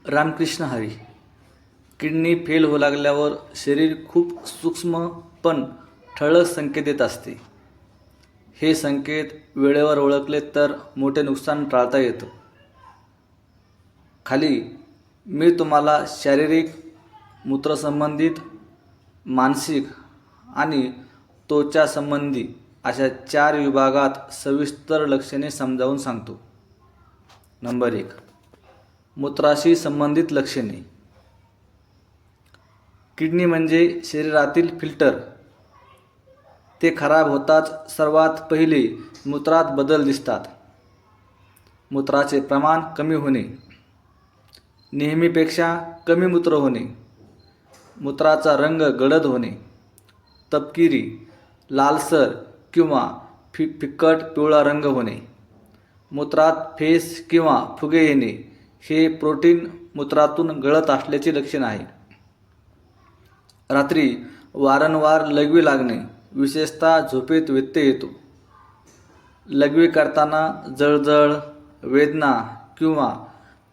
Ramakrishna Hari. Kidney fail होऊ लागल्यावर शरीर खूप सूक्ष्म पण ठळक संकेत देत असते. हे संकेत वेळेवर ओळखले तर मोठे नुकसान टाळता येतं. खाली मी तुम्हाला शारीरिक, मूत्रसंबंधित, मानसिक आणि त्वचासंबंधी अशा 4 विभागात सविस्तर लक्षणे समजावून सांगतो. नंबर 1. मूत्राशी संबंधित लक्षणे. किडनी म्हणजे शरीरातील फिल्टर. ते खराब होताच सर्वात पहिले मूत्रात बदल दिसतात. मूत्राचे प्रमाण कमी होणे, नेहमीपेक्षा कमी मूत्र होणे, मूत्राचा रंग गडद होणे, तपकिरी, लालसर किंवा फिकट पिवळा रंग होणे, मूत्रात फेस किंवा फुगे येणे हे प्रोटीन मूत्रातून गळत असल्याचे लक्षण आहे. रात्री वारंवार लघवी लागणे, विशेषतः झोपेत व्यत्यय येतो. लघवी करताना जळजळ, वेदना किंवा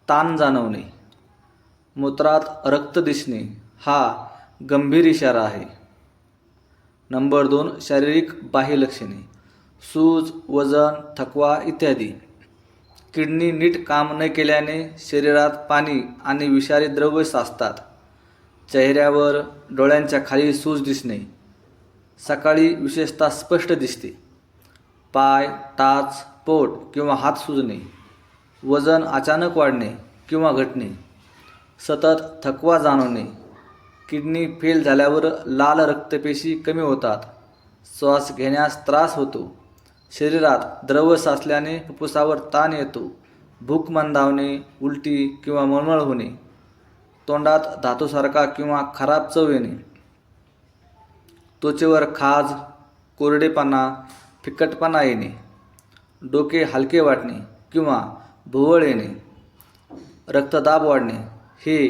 ताण जाणवणे, मूत्रात रक्त दिसणे हा गंभीर इशारा आहे. नंबर 2. शारीरिक बाह्य लक्षणे. सूज, वजन, थकवा इत्यादी. किडनी नीट काम न केल्याने शरीरात पाणी आणि विषारी द्रव्ये साचतात. चेहऱ्यावर, डोळ्यांच्या खाली सूज दिसणे, सकाळी विशेषतः स्पष्ट दिसते. पाय, टाच, पोट किंवा हात सुजणे, वजन अचानक वाढणे किंवा घटणे, सतत थकवा जाणवणे. किडनी फेल झाल्यावर लाल रक्तपेशी कमी होतात, श्वास घेण्यास त्रास होतो, शरीरात द्रव साचल्याने फुफ्फुसावर ताण येतो, भूक मंदावणे, उलटी किंवा मळमळ होणे, तोंडात धातूसारखा किंवा खराब चव येणे, त्वचेवर खाज, कोरडेपणा, फिकटपणा येणे, डोके हलके वाटणे किंवा भोवळ येणे, रक्तदाब वाढणे हे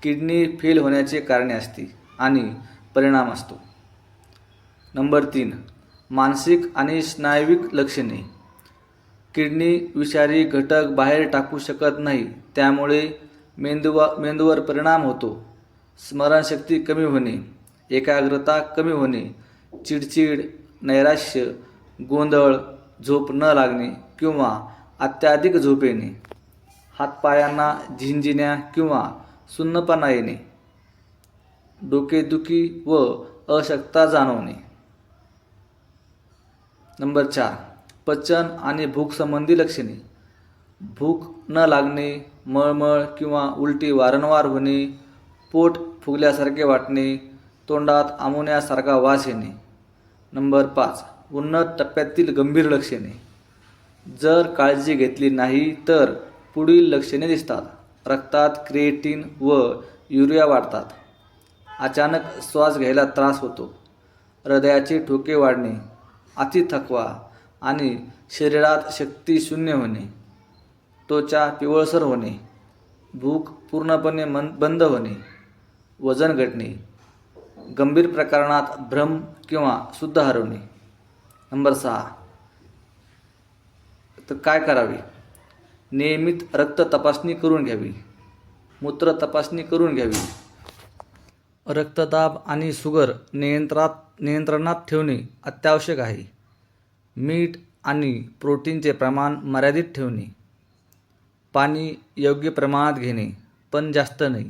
किडनी फेल होण्याचे कारणे असते आणि परिणाम असतो. नंबर 3. मानसिक आणि स्नायुविक लक्षणे. किडनी विषारी घटक बाहेर टाकू शकत नाही, त्यामुळे मेंदूवर परिणाम होतो. स्मरणशक्ती कमी होणे, एकाग्रता कमी होणे, चिडचिड, नैराश्य, गोंधळ, झोप न लागणे किंवा अत्याधिक झोप येणे, हातपायांना झिंजिण्या किंवा सुन्नपणा येणे, डोकेदुखी व अशक्तता जाणवणे. नंबर 4. पचन आणि भूक संबंधी लक्षणे. भूक न लागणे, मळमळ किंवा उलटी वारंवार होणे, पोट फुगल्यासारखे वाटणे, तोंडात अमोनियासारखा वास येणे. नंबर 5. उन्नत टप्प्यातील गंभीर लक्षणे. जर काळजी घेतली नाही तर पुढील लक्षणे दिसतात. रक्तात क्रिएटिन व युरिया वाढतात, अचानक श्वास घ्यायला त्रास होतो, हृदयाचे ठोके वाढणे, अति थकवा आणि शरीरात शक्ती शून्य होणे, त्वचा पिवळसर होणे, भूक पूर्णपणे बंद होणे, वजन घटणे, गंभीर प्रकरणात भ्रम किंवा शुद्ध हरवणे. नंबर 6. तर काय करावे? नियमित रक्त तपासणी करून घ्यावी, मूत्र तपासणी करून घ्यावी, रक्तदाब आणि शुगर नियंत्रणात ठेवणे अत्यावश्यक आहे. मीठ आणि प्रोटीनचे प्रमाण मर्यादित ठेवणे, पाणी योग्य प्रमाणात घेणे पण जास्त नाही,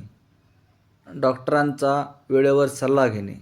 डॉक्टरांचा वेळेवर सल्ला घेणे.